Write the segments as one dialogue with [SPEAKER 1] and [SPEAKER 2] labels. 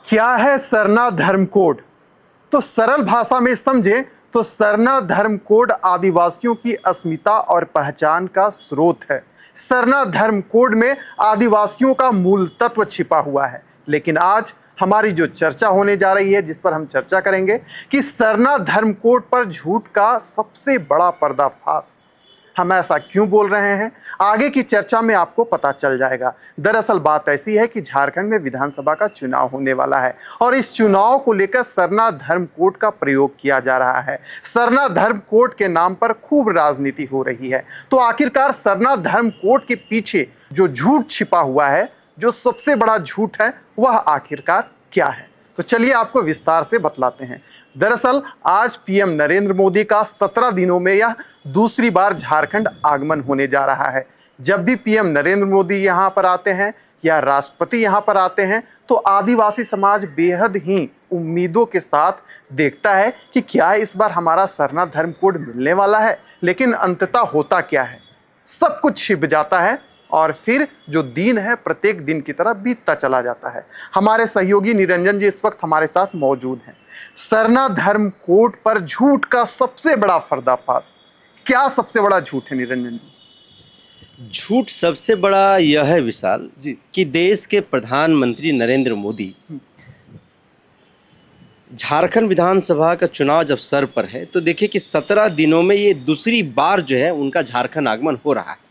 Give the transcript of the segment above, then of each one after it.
[SPEAKER 1] क्या है सरना धर्म कोड? तो सरल भाषा में समझें तो सरना धर्म कोड आदिवासियों की अस्मिता और पहचान का स्रोत है। सरना धर्म कोड में आदिवासियों का मूल तत्व छिपा हुआ है। लेकिन आज हमारी जो चर्चा होने जा रही है, जिस पर हम चर्चा करेंगे कि सरना धर्म कोड पर झूठ का सबसे बड़ा पर्दाफाश। हम ऐसा क्यों बोल रहे हैं, आगे की चर्चा में आपको पता चल जाएगा। दरअसल बात ऐसी है कि झारखंड में विधानसभा का चुनाव होने वाला है और इस चुनाव को लेकर सरना धर्म कोड का प्रयोग किया जा रहा है। सरना धर्म कोड के नाम पर खूब राजनीति हो रही है। तो आखिरकार सरना धर्म कोड के पीछे जो झूठ छिपा हुआ है, जो सबसे बड़ा झूठ है, वह आखिरकार क्या है? तो चलिए आपको विस्तार से बतलाते हैं। दरअसल आज पीएम नरेंद्र मोदी का 17 दिनों में यह दूसरी बार झारखंड आगमन होने जा रहा है। जब भी पीएम नरेंद्र मोदी यहाँ पर आते हैं या राष्ट्रपति यहाँ पर आते हैं तो आदिवासी समाज बेहद ही उम्मीदों के साथ देखता है कि क्या इस बार हमारा सरना धर्म कोड मिलने वाला है। लेकिन अंततः होता क्या है, सब कुछ छिप जाता है और फिर जो दिन है प्रत्येक दिन की तरह बीतता चला जाता है। हमारे सहयोगी निरंजन जी इस वक्त हमारे साथ मौजूद हैं। सरना धर्म कोड पर झूठ का सबसे बड़ा पर्दाफाश, क्या सबसे बड़ा झूठ है निरंजन जी?
[SPEAKER 2] झूठ सबसे बड़ा यह है विशाल
[SPEAKER 1] जी
[SPEAKER 2] कि देश के प्रधानमंत्री नरेंद्र मोदी झारखंड विधानसभा का चुनाव जब सर पर है तो देखिए कि 17 दिनों में ये दूसरी बार जो है उनका झारखंड आगमन हो रहा है।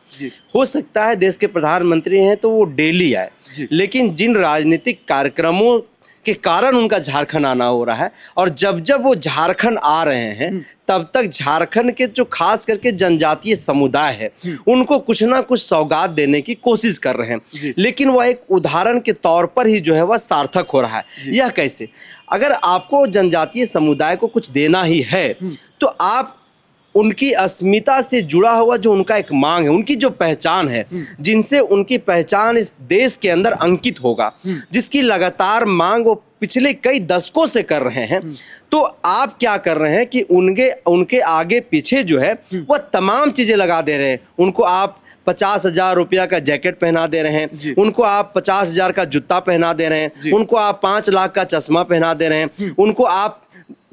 [SPEAKER 2] हो सकता है देश के प्रधानमंत्री हैं तो वो डेली आए, लेकिन जिन राजनीतिक कार्यक्रमों के कारण उनका झारखंड आना हो रहा है और जब जब वो झारखंड आ रहे हैं तब तक झारखंड के जो खास करके जनजातीय समुदाय है उनको कुछ ना कुछ सौगात देने की कोशिश कर रहे हैं, लेकिन वह एक उदाहरण के तौर पर ही जो है वह सार्थक हो रहा है। यह कैसे? अगर आपको जनजातीय समुदाय को कुछ देना ही है तो आप उनकी अस्मिता से जुड़ा हुआ जो उनका एक मांग है, उनकी जो पहचान है, जिनसे उनकी पहचान इस देश के अंदर अंकित होगा, जिसकी लगातार मांग वो पिछले कई दशकों से कर रहे हैं, तो आप क्या कर रहे हैं कि उनके आगे पीछे जो है वह तमाम चीजें लगा दे रहे हैं। उनको आप 50,000 रुपया का जैकेट पहना दे रहे हैं, उनको आप 50,000 का जूता पहना दे रहे हैं, उनको आप 5 लाख का चश्मा पहना दे रहे हैं, उनको आप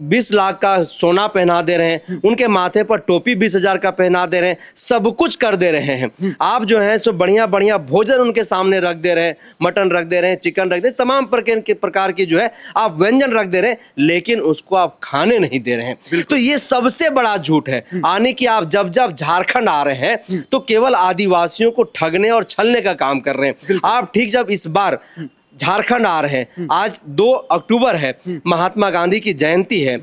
[SPEAKER 2] 20 लाख का सोना पहना दे रहे हैं, उनके माथे पर टोपी 20,000 का पहना दे रहे हैं, सब कुछ कर दे रहे हैं। आप जो है सो बढ़िया बढ़िया भोजन उनके सामने रख दे रहे हैं, मटन रख दे रहे हैं, चिकन रख दे, तमाम प्रकार की जो है आप व्यंजन रख दे रहे हैं, लेकिन उसको आप खाने नहीं दे रहे हैं। तो ये सबसे बड़ा झूठ है। आने की आप जब जब झारखंड आ रहे हैं तो केवल आदिवासियों को ठगने और छलने का काम कर रहे हैं। आप ठीक जब इस बार झारखंड आ रहे हैं, आज 2 अक्टूबर है, महात्मा गांधी की जयंती है,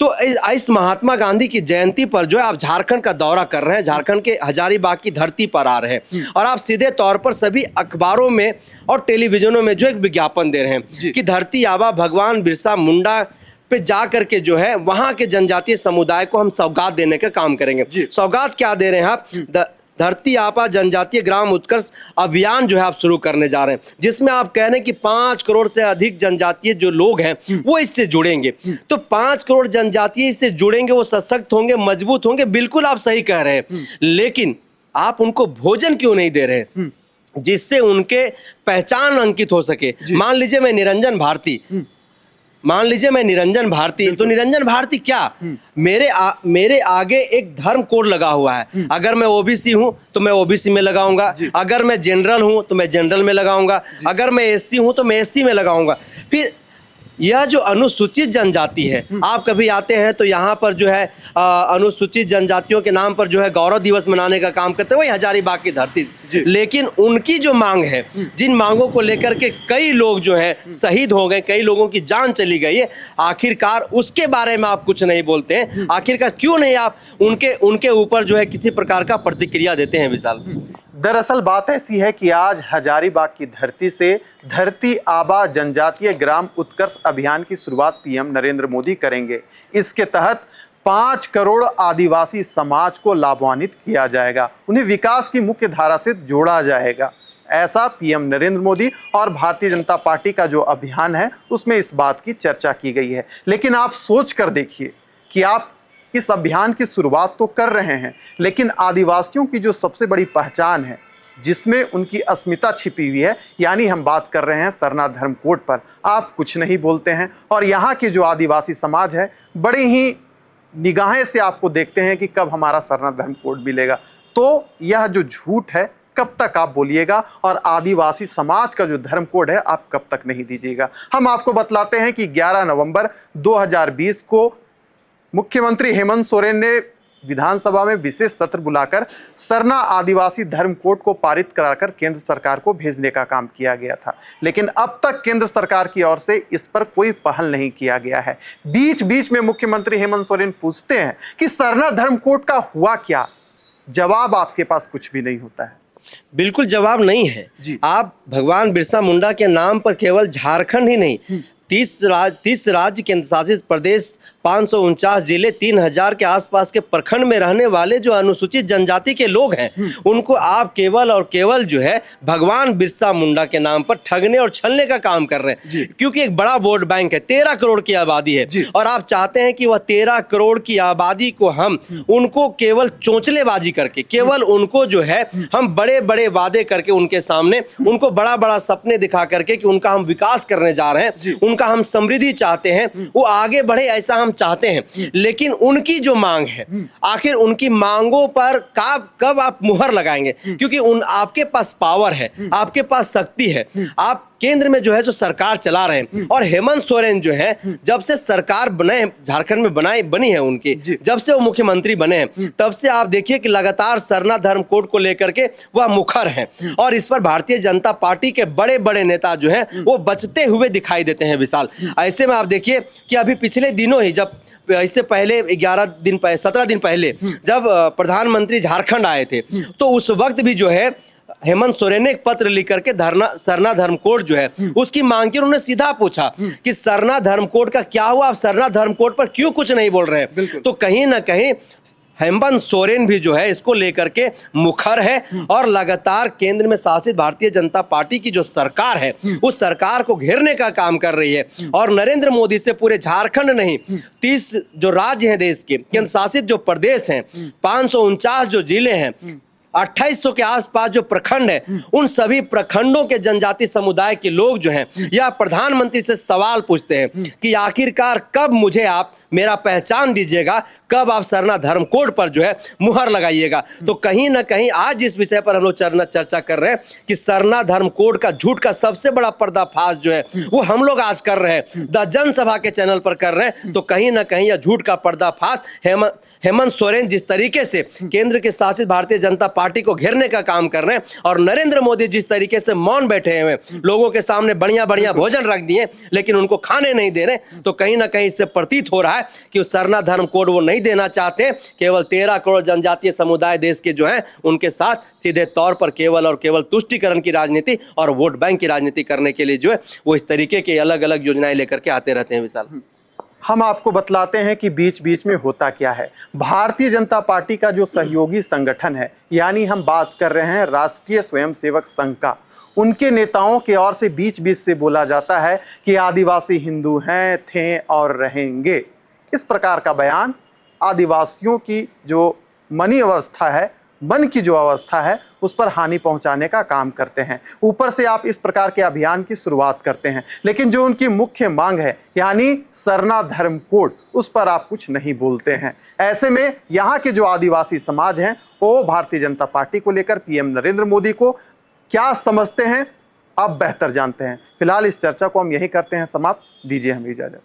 [SPEAKER 2] तो इस महात्मा गांधी की जयंती पर जो है आप झारखंड का दौरा कर रहे हैं, झारखंड के हजारीबाग की धरती पर आ रहे हैं और आप सीधे तौर पर सभी अखबारों में और टेलीविजनों में जो एक विज्ञापन दे रहे हैं कि धरती आबा भगवान बिरसा मुंडा पे जा करके जो है वहां के जनजातीय समुदाय को हम सौगात देने का काम करेंगे। सौगात क्या दे रहे हैं आप? धरती आबा जनजातीय ग्राम उत्कर्ष अभियान जो है आप शुरू करने जा रहे हैं, जिसमें आप कह रहे हैं कि 5 करोड़ से अधिक जनजातीय जो लोग हैं वो इससे जुड़ेंगे। तो 5 करोड़ जनजातीय इससे जुड़ेंगे, वो सशक्त होंगे, मजबूत होंगे, बिल्कुल आप सही कह रहे हैं, लेकिन आप उनको भोजन क्यों नहीं दे रहे हैं जिससे उनके पहचान अंकित हो सके? मान लीजिए मैं निरंजन भारती, तो निरंजन भारती क्या, मेरे आगे एक धर्म कोड लगा हुआ है। अगर मैं ओबीसी हूं तो मैं ओबीसी में लगाऊंगा, अगर मैं जनरल हूं तो मैं जनरल में लगाऊंगा, अगर मैं एससी हूं तो मैं एससी में लगाऊंगा। फिर यह जो अनुसूचित जनजाति है, आप कभी आते हैं तो यहाँ पर जो है अनुसूचित जनजातियों के नाम पर जो है गौरव दिवस मनाने का काम करते हैं, वही हजारीबाग की धरती से, लेकिन उनकी जो मांग है, जिन मांगों को लेकर के कई लोग जो है शहीद हो गए, कई लोगों की जान चली गई है, आखिरकार उसके बारे में आप कुछ नहीं बोलते हैं। आखिरकार क्यों नहीं आप उनके ऊपर जो है किसी प्रकार का प्रतिक्रिया देते हैं विशाल?
[SPEAKER 1] दरअसल बात ऐसी है कि आज हजारीबाग की धरती से धरती आबा जनजातीय ग्राम उत्कर्ष अभियान की शुरुआत पीएम नरेंद्र मोदी करेंगे। इसके तहत 5 करोड़ आदिवासी समाज को लाभान्वित किया जाएगा, उन्हें विकास की मुख्य धारा से जोड़ा जाएगा। ऐसा पीएम नरेंद्र मोदी और भारतीय जनता पार्टी का जो अभियान है उसमें इस बात की चर्चा की गई है। लेकिन आप सोच कर देखिए कि आप इस अभियान की शुरुआत तो कर रहे हैं, लेकिन आदिवासियों की जो सबसे बड़ी पहचान है जिसमें उनकी अस्मिता छिपी हुई है, यानी हम बात कर रहे हैं सरना धर्म कोड पर। आप कुछ नहीं बोलते हैं और यहाँ के जो आदिवासी समाज है बड़ी ही निगाहें से आपको देखते हैं कि कब हमारा सरना धर्म कोड मिलेगा। तो यह जो झूठ है कब तक आप बोलिएगा और आदिवासी समाज का जो धर्म कोड है आप कब तक नहीं दीजिएगा। हम आपको बतलाते हैं कि 11 नवंबर 2020 को मुख्यमंत्री हेमंत सोरेन ने विधानसभा में विशेष सत्र बुलाकर सरना आदिवासी धर्म कोड को पारित कराकर केंद्र सरकार को भेजने का काम किया गया था, लेकिन अब तक केंद्र सरकार की ओर से इस पर कोई पहल नहीं किया गया है। बीच बीच में मुख्यमंत्री हेमंत सोरेन पूछते हैं कि सरना धर्म कोड का हुआ क्या, जवाब आपके पास कुछ भी नहीं होता है।
[SPEAKER 2] बिल्कुल जवाब नहीं है
[SPEAKER 1] जी।
[SPEAKER 2] आप भगवान बिरसा मुंडा के नाम पर केवल झारखंड ही नहीं 30 राज्य केंद्र शासित प्रदेश 549 जिले 3000 के आसपास के प्रखंड में रहने वाले जो अनुसूचित जनजाति के लोग हैं उनको आप केवल और केवल जो है भगवान बिरसा मुंडा के नाम पर ठगने और छलने का काम कर रहे हैं। क्योंकि एक बड़ा वोट बैंक है, 13 करोड़ की आबादी है और आप चाहते हैं कि वह 13 करोड़ की आबादी को हम उनको केवल चोंचलेबाजी करके, केवल उनको जो है हम बड़े बड़े वादे करके उनके सामने उनको बड़ा बड़ा सपने दिखा करके कि उनका हम विकास करने जा रहे हैं, उनका हम समृद्धि चाहते हैं, वो आगे बढ़े ऐसा हम चाहते हैं। लेकिन उनकी जो मांग है, आखिर उनकी मांगों पर कब आप मुहर लगाएंगे? क्योंकि आपके पास पावर है, आपके पास शक्ति है, आप केंद्र में जो है जो सरकार चला रहे हैं और हेमंत सोरेन जो है जब से सरकार बने झारखंड में बनी है उनकी, जब से वो मुख्यमंत्री बने हैं तब से आप देखिए कि लगातार सरना धर्म कोड को लेकर के वह मुखर हैं और इस पर भारतीय जनता पार्टी के बड़े बड़े नेता जो हैं वो बचते हुए दिखाई देते हैं विशाल। ऐसे में आप देखिए कि अभी पिछले दिनों ही जब इससे पहले 17 दिन पहले जब प्रधानमंत्री झारखंड आए थे तो उस वक्त भी जो है हेमंत सोरेन ने एक पत्र लिख करके सरना धर्म कोड जो है उसकी मांग की। उन्होंने सीधा पूछा कि सरना धर्म कोड का क्या हुआ, आप सरना धर्म कोड पर क्यों कुछ नहीं बोल रहे हैं? तो कहीं ना कहीं हेमंत सोरेन भी जो है इसको लेकर के मुखर है और लगातार केंद्र में शासित भारतीय जनता पार्टी की जो सरकार है उस सरकार को घेरने का काम कर रही है। और नरेंद्र मोदी से पूरे झारखंड नहीं 30 जो राज्य हैं देश के केंद्र शासित जो प्रदेश हैं 549 जो जिले हैं 2800 के आसपास जो प्रखंड है उन सभी प्रखंडों के जनजाति समुदाय के लोग जो हैं यह प्रधानमंत्री से सवाल पूछते हैं कि आखिरकार कब मुझे आप मेरा पहचान दीजिएगा, कब आप सरना धर्म कोड पर जो है मुहर लगाइएगा। तो कहीं ना कहीं आज जिस विषय पर हम लोग चर्चा कर रहे हैं कि सरना धर्म कोड का झूठ का सबसे बड़ा पर्दाफाश जो है वो हम लोग आज कर रहे हैं, द जनसभा के चैनल पर कर रहे हैं। तो कहीं ना कहीं यह झूठ का पर्दाफाश हेमंत सोरेन जिस तरीके से केंद्र के शासित भारतीय जनता पार्टी को घेरने का काम कर रहे हैं और नरेंद्र मोदी जिस तरीके से मौन बैठे हुए लोगों के सामने बढ़िया बढ़िया भोजन रख दिए लेकिन उनको खाने नहीं दे रहे, तो कहीं ना कहीं इससे प्रतीत हो रहा है कि सरना धर्म कोड वो नहीं देना चाहते। केवल 13 करोड़ जनजातीय समुदाय देश के जो है उनके साथ सीधे तौर पर केवल और केवल तुष्टीकरण की राजनीति और वोट बैंक की राजनीति करने के लिए जो है वो इस तरीके के अलग अलग योजनाएं लेकर के आते रहते हैं। विशाल,
[SPEAKER 1] हम आपको बतलाते हैं कि बीच बीच में होता क्या है। भारतीय जनता पार्टी का जो सहयोगी संगठन है, यानी हम बात कर रहे हैं राष्ट्रीय स्वयंसेवक संघ का, उनके नेताओं की ओर से बीच बीच से बोला जाता है कि आदिवासी हिंदू हैं, थे और रहेंगे। इस प्रकार का बयान आदिवासियों की जो मनी अवस्था है, मन की जो अवस्था है उस पर हानि पहुंचाने का काम करते हैं। ऊपर से आप इस प्रकार के अभियान की शुरुआत करते हैं, लेकिन जो उनकी मुख्य मांग है यानी सरना धर्म कोड, उस पर आप कुछ नहीं बोलते हैं। ऐसे में यहाँ के जो आदिवासी समाज हैं वो भारतीय जनता पार्टी को लेकर पीएम नरेंद्र मोदी को क्या समझते हैं आप बेहतर जानते हैं। फिलहाल इस चर्चा को हम यहीं करते हैं समाप्त। दीजिए हमें इजाजत।